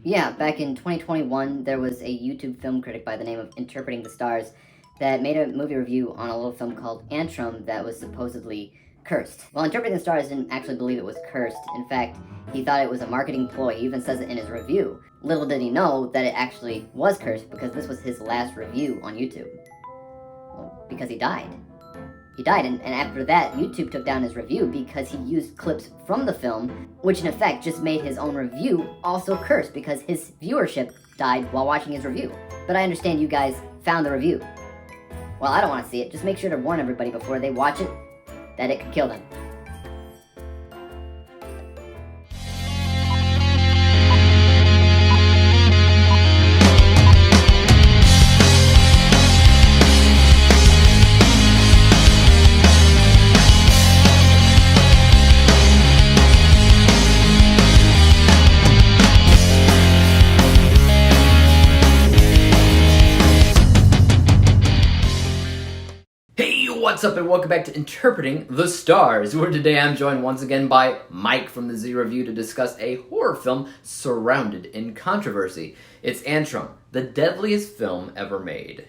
Yeah, back in 2021, there was a YouTube film critic by the name of Interpreting the Stars that made a movie review on a little film called Antrum that was supposedly cursed. Well, Interpreting the Stars didn't actually believe it was cursed. In fact, he thought it was a marketing ploy. He even says it in his review. Little did he know that it actually was cursed because this was his last review on YouTube. Well, because he died. He died, and after that, YouTube took down his review because he used clips from the film, which in effect just made his own review also cursed because his viewership died while watching his review. But I understand you guys found the review. Well, I don't want to see it. Just make sure to warn everybody before they watch it that it could kill them. What's up and welcome back to Interpreting the Stars, where today I'm joined once again by Mike from the Z Review to discuss a horror film surrounded in controversy. It's Antrum, the deadliest film ever made.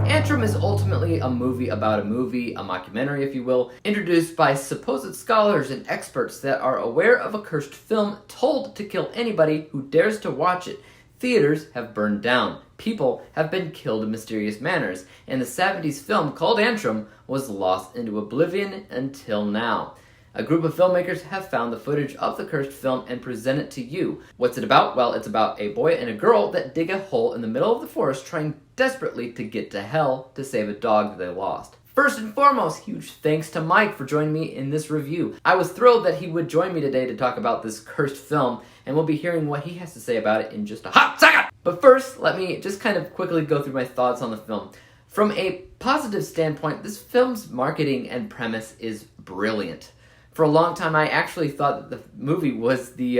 Antrum is ultimately a movie about a movie, a mockumentary if you will, introduced by supposed scholars and experts that are aware of a cursed film told to kill anybody who dares to watch it. Theaters have burned down. People have been killed in mysterious manners, and the 70s film called Antrum was lost into oblivion until now. A group of filmmakers have found the footage of the cursed film and present it to you. What's it about? Well, it's about a boy and a girl that dig a hole in the middle of the forest trying desperately to get to hell to save a dog that they lost. First and foremost, huge thanks to Mike for joining me in this review. I was thrilled that he would join me today to talk about this cursed film, and we'll be hearing what he has to say about it in just a hot second! But first, let me just kind of quickly go through my thoughts on the film. From a positive standpoint, this film's marketing and premise is brilliant. For a long time, I actually thought that the movie was the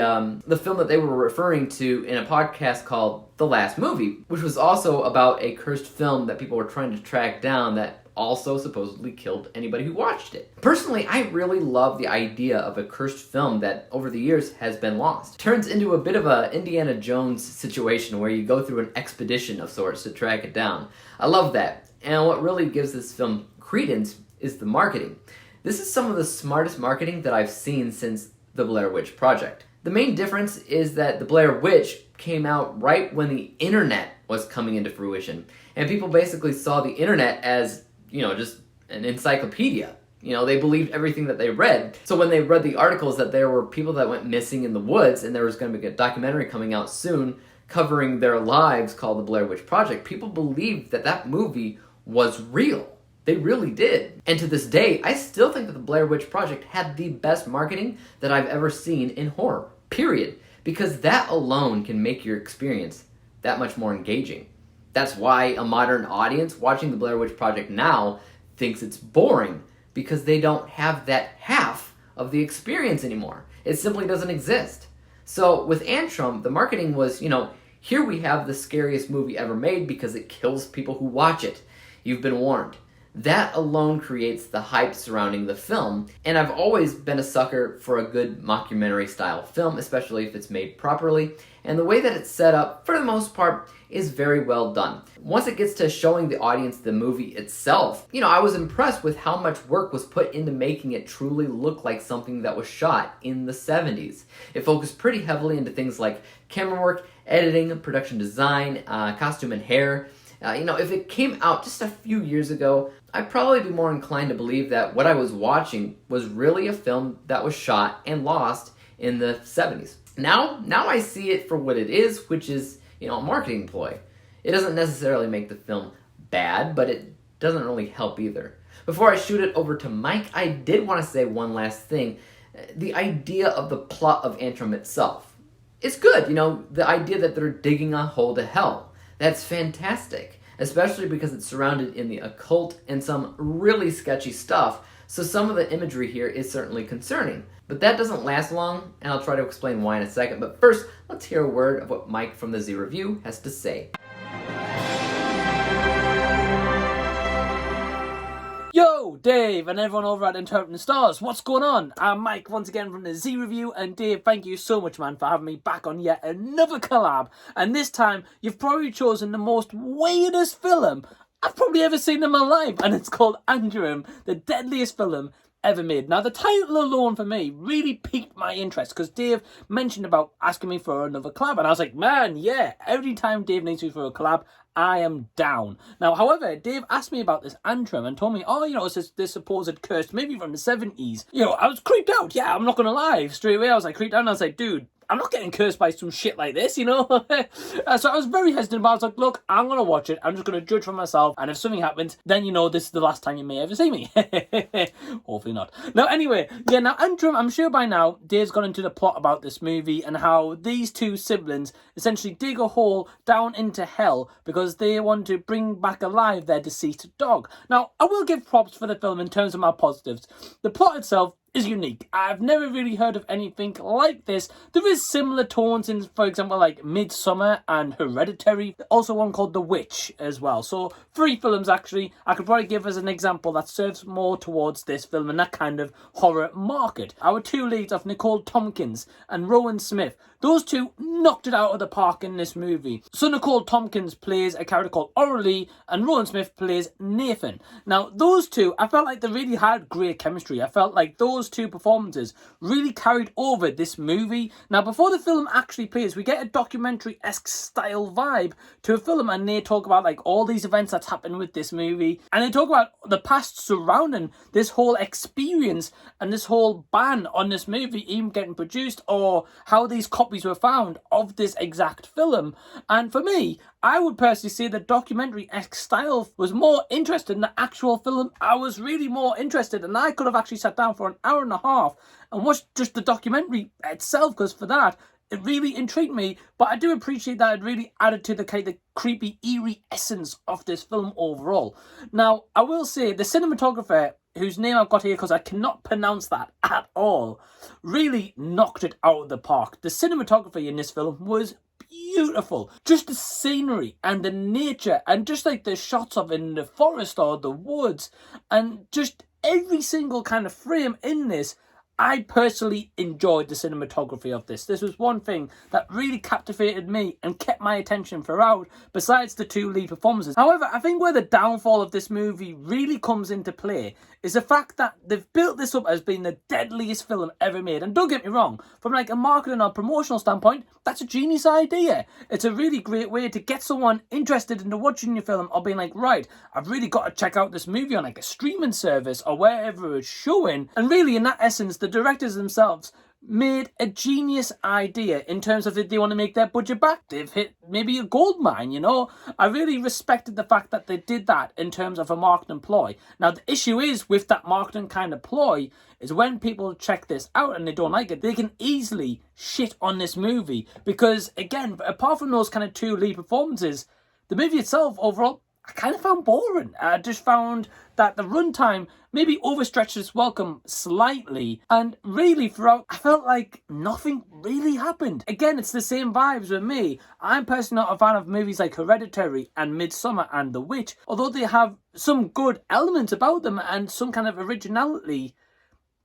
film that they were referring to in a podcast called The Last Movie, which was also about a cursed film that people were trying to track down that also supposedly killed anybody who watched it. Personally, I really love the idea of a cursed film that over the years has been lost. Turns into a bit of a Indiana Jones situation where you go through an expedition of sorts to track it down. I love that. And what really gives this film credence is the marketing. This is some of the smartest marketing that I've seen since the Blair Witch Project. The main difference is that the Blair Witch came out right when the internet was coming into fruition. And people basically saw the internet as just an encyclopedia. They believed everything that they read. So when they read the articles that there were people that went missing in the woods and there was going to be a documentary coming out soon covering their lives called The Blair Witch Project, people believed that that movie was real. They really did. And to this day, I still think that The Blair Witch Project had the best marketing that I've ever seen in horror, period. Because that alone can make your experience that much more engaging. That's why a modern audience watching The Blair Witch Project now thinks it's boring, because they don't have that half of the experience anymore. It simply doesn't exist. So with Antrum, the marketing was, here we have the scariest movie ever made because it kills people who watch it. You've been warned. That alone creates the hype surrounding the film, and I've always been a sucker for a good mockumentary style film, especially if it's made properly, and the way that it's set up, for the most part, is very well done. Once it gets to showing the audience the movie itself, I was impressed with how much work was put into making it truly look like something that was shot in the 70s. It focused pretty heavily into things like camera work, editing, production design, costume and hair. If it came out just a few years ago, I'd probably be more inclined to believe that what I was watching was really a film that was shot and lost in the 70s. Now I see it for what it is, which is, a marketing ploy. It doesn't necessarily make the film bad, but it doesn't really help either. Before I shoot it over to Mike, I did want to say one last thing. The idea of the plot of Antrum itself is good. The idea that they're digging a hole to hell. That's fantastic, especially because it's surrounded in the occult and some really sketchy stuff, so some of the imagery here is certainly concerning. But that doesn't last long, and I'll try to explain why in a second. But first, let's hear a word of what Mike from the Z Review has to say. Yo, Dave, and everyone over at Interpreting the Stars. What's going on? I'm Mike, once again from the Z Review, and Dave, thank you so much, man, for having me back on yet another collab. And this time, you've probably chosen the most weirdest film I've probably ever seen in my life, and it's called Antrum, the deadliest film ever made. Now, the title alone for me really piqued my interest because Dave mentioned about asking me for another collab, and I was like, man, yeah, every time Dave needs me for a collab, I am down. Now, however, Dave asked me about this Antrum and told me, oh, you know, it's this supposed cursed movie from the 70s. You know, I was creeped out. Yeah, I'm not going to lie. Straight away, I was like creeped out, and I was like, dude, I'm not getting cursed by some shit like this, you know? So I was very hesitant, but I was like, look, I'm going to watch it. I'm just going to judge for myself. And if something happens, then you know this is the last time you may ever see me. Hopefully not. Now, anyway, yeah, now Antrum, I'm sure by now, Dave's gone into the plot about this movie and how these two siblings essentially dig a hole down into hell because they want to bring back alive their deceased dog. Now, I will give props for the film in terms of my positives. The plot itself is unique. I've never really heard of anything like this. There is similar tones in, for example, like Midsummer and Hereditary. Also one called The Witch as well. So 3 films actually I could probably give as an example that serves more towards this film and that kind of horror market. Our 2 leads of Nicole Tompkins and Rowan Smith. Those 2 knocked it out of the park in this movie. So Nicole Tompkins plays a character called Aurelie and Rowan Smith plays Nathan. Now those 2, I felt like they really had great chemistry. I felt like those 2 performances really carried over this movie. Now before the film actually plays, we get a documentary-esque style vibe to a film, and they talk about like all these events that's happened with this movie, and they talk about the past surrounding this whole experience and this whole ban on this movie even getting produced, or how these copies were found of this exact film. And for me, I would personally say the documentary-esque style was more interesting than the actual film. I was really more interested, and I could have actually sat down for an hour and a half and watched just the documentary itself, because for that, it really intrigued me. But I do appreciate that it really added to the kind of creepy, eerie essence of this film overall. Now, I will say the cinematographer, whose name I've got here because I cannot pronounce that at all, really knocked it out of the park. The cinematography in this film was beautiful. Just the scenery and the nature and just like the shots of in the forest or the woods and just every single kind of frame in this. I personally enjoyed the cinematography of this. This was one thing that really captivated me and kept my attention throughout, besides the 2 lead performances. However, I think where the downfall of this movie really comes into play is the fact that they've built this up as being the deadliest film ever made. And don't get me wrong, from like a marketing or promotional standpoint, that's a genius idea. It's a really great way to get someone interested into watching your film or being like, right, I've really got to check out this movie on like a streaming service or wherever it's showing. And really, in that essence, the directors themselves made a genius idea in terms of if they want to make their budget back. They've hit maybe a gold mine, you know. I really respected the fact that they did that in terms of a marketing ploy. Now, the issue is with that marketing kind of ploy is when people check this out and they don't like it, they can easily shit on this movie because, again, apart from those kind of 2 lead performances, the movie itself overall I kind of found boring. I just found that the runtime maybe overstretched its welcome slightly, and really throughout I felt like nothing really happened. Again, it's the same vibes with me. I'm personally not a fan of movies like Hereditary and Midsummer and The Witch, although they have some good elements about them and some kind of originality.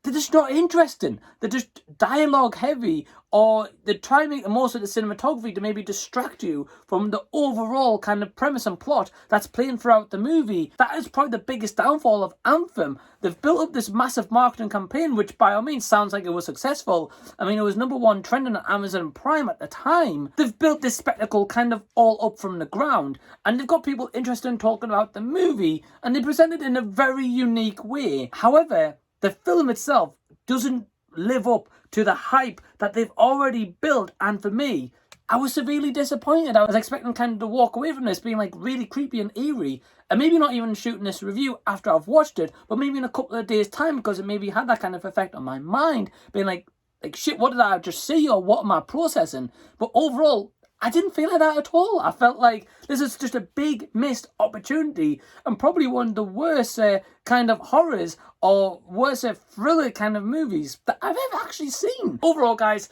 They're just not interesting. They're just dialogue heavy, or they try and make the most of the cinematography to maybe distract you from the overall kind of premise and plot that's playing throughout the movie. That is probably the biggest downfall of Antrum. They've built up this massive marketing campaign, which by all means sounds like it was successful. I mean, it was #1 trending on Amazon Prime at the time. They've built this spectacle kind of all up from the ground, and they've got people interested in talking about the movie, and they present it in a very unique way. However, the film itself doesn't live up to the hype that they've already built, and for me, I was severely disappointed. I was expecting kind of to walk away from this being like really creepy and eerie, and maybe not even shooting this review after I've watched it, but maybe in a couple of days' time, because it maybe had that kind of effect on my mind, being like shit, what did I just see, or what am I processing? But overall, I didn't feel like that at all. I felt like this is just a big missed opportunity and probably one of the worst kind of horrors or worst thriller kind of movies that I've ever actually seen. Overall, guys,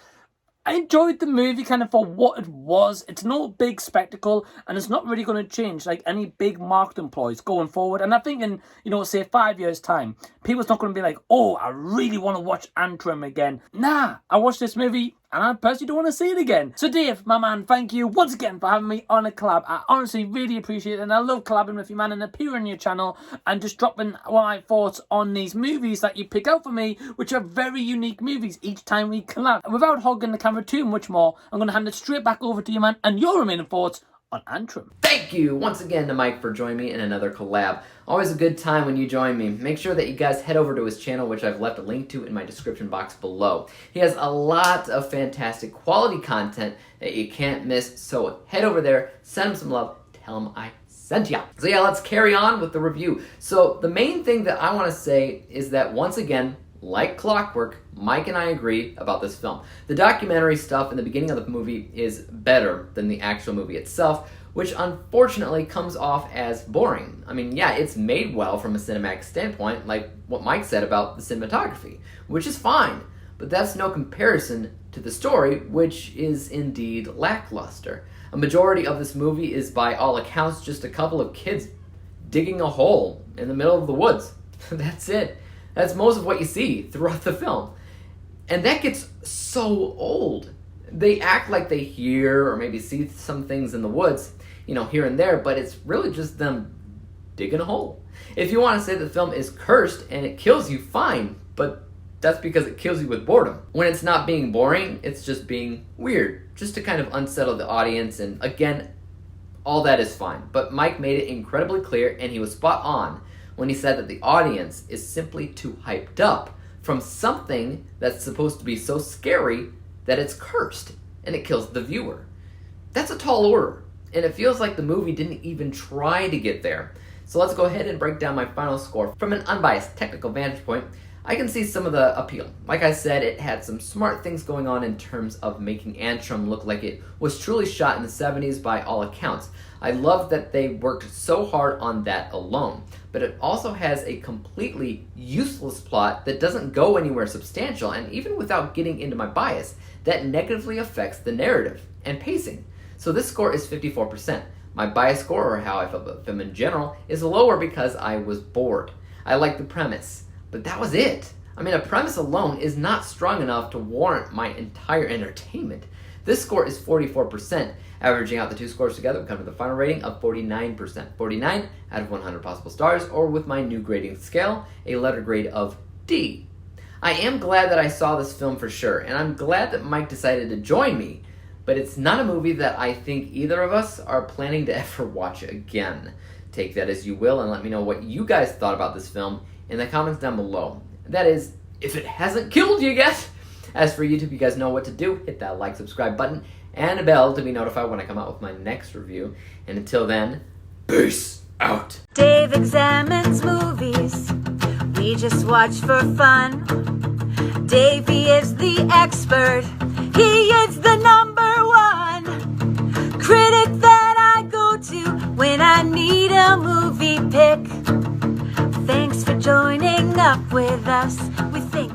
I enjoyed the movie kind of for what it was. It's no big spectacle, and it's not really going to change like any big marketing ploys going forward. And I think in, say 5 years' time, people's not going to be like, oh, I really want to watch Antrum again. Nah, I watched this movie and I personally don't want to see it again. So Dave, my man, thank you once again for having me on a collab. I honestly really appreciate it, and I love collabing with you, man, and appearing on your channel and just dropping my thoughts on these movies that you pick out for me, which are very unique movies each time we collab. Without hogging the camera too much more, I'm going to hand it straight back over to you, man, and your remaining thoughts on Antrum. Thank you once again to Mike for joining me in another collab. Always a good time when you join me. Make sure that you guys head over to his channel, which I've left a link to in my description box below. He has a lot of fantastic quality content that you can't miss, so head over there, send him some love, tell him I sent ya. So yeah, let's carry on with the review. So the main thing that I want to say is that once again, like clockwork, Mike and I agree about this film. The documentary stuff in the beginning of the movie is better than the actual movie itself, which unfortunately comes off as boring. I mean, yeah, it's made well from a cinematic standpoint, like what Mike said about the cinematography, which is fine, but that's no comparison to the story, which is indeed lackluster. A majority of this movie is, by all accounts, just a couple of kids digging a hole in the middle of the woods. That's it. That's most of what you see throughout the film. And that gets so old. They act like they hear or maybe see some things in the woods, here and there, but it's really just them digging a hole. If you want to say the film is cursed and it kills you, fine, but that's because it kills you with boredom. When it's not being boring, it's just being weird, just to kind of unsettle the audience, and again, all that is fine. But Mike made it incredibly clear, and he was spot on when he said that the audience is simply too hyped up from something that's supposed to be so scary that it's cursed and it kills the viewer. That's a tall order, and it feels like the movie didn't even try to get there. So let's go ahead and break down my final score. From an unbiased technical vantage point, I can see some of the appeal. Like I said, it had some smart things going on in terms of making Antrum look like it was truly shot in the 70s by all accounts. I love that they worked so hard on that alone. But it also has a completely useless plot that doesn't go anywhere substantial, and even without getting into my bias, that negatively affects the narrative and pacing. So this score is 54%. My bias score, or how I felt about the film in general, is lower because I was bored. I liked the premise, but that was it. I mean, a premise alone is not strong enough to warrant my entire entertainment. This score is 44%. Averaging out the two scores together, we come to the final rating of 49%. 49 out of 100 possible stars, or with my new grading scale, a letter grade of D. I am glad that I saw this film for sure, and I'm glad that Mike decided to join me, but it's not a movie that I think either of us are planning to ever watch again. Take that as you will, and let me know what you guys thought about this film in the comments down below. That is, if it hasn't killed you yet. As for YouTube, you guys know what to do. Hit that like, subscribe button, and a bell to be notified when I come out with my next review. And until then, peace out. Dave examines movies we just watch for fun. Davey is the expert. He is the #1 critic that I go to when I need a movie pick. Thanks for joining up with us. We think